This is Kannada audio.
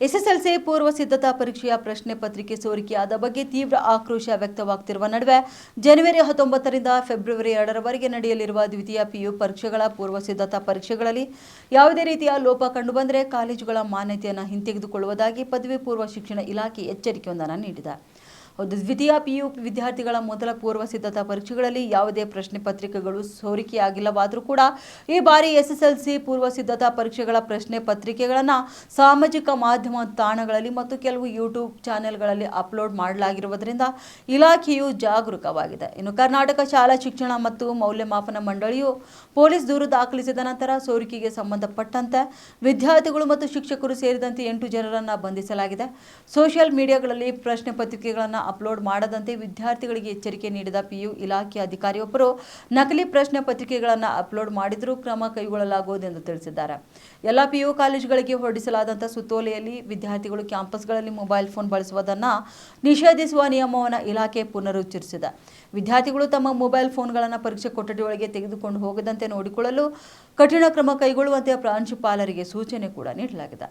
ಎಸ್ಎಸ್ಎಲ್ಸಿ ಪೂರ್ವ ಸಿದ್ಧತಾ ಪರೀಕ್ಷೆಯ ಪ್ರಶ್ನೆ ಪತ್ರಿಕೆ ಸೋರಿಕೆಯಾದ ಬಗ್ಗೆ ತೀವ್ರ ಆಕ್ರೋಶ ವ್ಯಕ್ತವಾಗುತ್ತಿರುವ ನಡುವೆ ಜನವರಿ 19 ರಿಂದ ಫೆಬ್ರವರಿ 2 ರವರೆಗೆ ನಡೆಯಲಿರುವ ದ್ವಿತೀಯ ಪಿಯು ಪರೀಕ್ಷೆಗಳ ಪೂರ್ವ ಸಿದ್ಧತಾ ಪರೀಕ್ಷೆಗಳಲ್ಲಿ ಯಾವುದೇ ರೀತಿಯ ಲೋಪ ಕಂಡುಬಂದರೆ ಕಾಲೇಜುಗಳ ಮಾನ್ಯತೆಯನ್ನು ಹಿಂತೆಗೆದುಕೊಳ್ಳುವುದಾಗಿ ಪದವಿ ಪೂರ್ವ ಶಿಕ್ಷಣ ಇಲಾಖೆ ಎಚ್ಚರಿಕೆಯೊಂದನ್ನು ನೀಡಿದೆ. ದ್ವಿತೀಯ ಪಿಯು ವಿದ್ಯಾರ್ಥಿಗಳ ಮೊದಲ ಪೂರ್ವ ಸಿದ್ಧತಾ ಪರೀಕ್ಷೆಗಳಲ್ಲಿ ಯಾವುದೇ ಪ್ರಶ್ನೆ ಪತ್ರಿಕೆಗಳು ಸೋರಿಕೆಯಾಗಿಲ್ಲವಾದರೂ ಕೂಡ ಈ ಬಾರಿ ಎಸ್ಎಸ್ಎಲ್ಸಿ ಪೂರ್ವ ಸಿದ್ಧತಾ ಪರೀಕ್ಷೆಗಳ ಪ್ರಶ್ನೆ ಪತ್ರಿಕೆಗಳನ್ನು ಸಾಮಾಜಿಕ ಮಾಧ್ಯಮ ತಾಣಗಳಲ್ಲಿ ಮತ್ತು ಕೆಲವು ಯೂಟ್ಯೂಬ್ ಚಾನೆಲ್ಗಳಲ್ಲಿ ಅಪ್ಲೋಡ್ ಮಾಡಲಾಗಿರುವುದರಿಂದ ಇಲಾಖೆಯು ಜಾಗರೂಕವಾಗಿದೆ. ಇನ್ನು ಕರ್ನಾಟಕ ಶಾಲಾ ಶಿಕ್ಷಣ ಮತ್ತು ಮೌಲ್ಯಮಾಪನ ಮಂಡಳಿಯು ಪೊಲೀಸ್ ದೂರು ದಾಖಲಿಸಿದ ನಂತರ ಸೋರಿಕೆಗೆ ಸಂಬಂಧಪಟ್ಟಂತೆ ವಿದ್ಯಾರ್ಥಿಗಳು ಮತ್ತು ಶಿಕ್ಷಕರು ಸೇರಿದಂತೆ 8 ಜನರನ್ನು ಬಂಧಿಸಲಾಗಿದೆ. ಸೋಷಿಯಲ್ ಮೀಡಿಯಾಗಳಲ್ಲಿ ಪ್ರಶ್ನೆ ಪತ್ರಿಕೆಗಳನ್ನು ಅಪ್ಲೋಡ್ ಮಾಡದಂತೆ ವಿದ್ಯಾರ್ಥಿಗಳಿಗೆ ಎಚ್ಚರಿಕೆ ನೀಡಿದ ಪಿಯು ಇಲಾಖೆ ಅಧಿಕಾರಿಯೊಬ್ಬರು ನಕಲಿ ಪ್ರಶ್ನೆ ಪತ್ರಿಕೆಗಳನ್ನು ಅಪ್ಲೋಡ್ ಮಾಡಿದರೂ ಕ್ರಮ ಕೈಗೊಳ್ಳಲಾಗುವುದು ಎಂದು ತಿಳಿಸಿದ್ದಾರೆ. ಎಲ್ಲ ಪಿಯು ಕಾಲೇಜುಗಳಿಗೆ ಹೊರಡಿಸಲಾದಂತಹ ಸುತ್ತೋಲೆಯಲ್ಲಿ ವಿದ್ಯಾರ್ಥಿಗಳು ಕ್ಯಾಂಪಸ್ಗಳಲ್ಲಿ ಮೊಬೈಲ್ ಫೋನ್ ಬಳಸುವುದನ್ನು ನಿಷೇಧಿಸುವ ನಿಯಮವನ್ನು ಇಲಾಖೆ ಪುನರುಚ್ಚರಿಸಿದೆ. ವಿದ್ಯಾರ್ಥಿಗಳು ತಮ್ಮ ಮೊಬೈಲ್ ಫೋನ್ಗಳನ್ನು ಪರೀಕ್ಷೆ ಕೊಠಡಿಯೊಳಗೆ ತೆಗೆದುಕೊಂಡು ಹೋಗದಂತೆ ನೋಡಿಕೊಳ್ಳಲು ಕಠಿಣ ಕ್ರಮ ಕೈಗೊಳ್ಳುವಂತೆ ಪ್ರಾಂಶುಪಾಲರಿಗೆ ಸೂಚನೆ ಕೂಡ ನೀಡಲಾಗಿದೆ.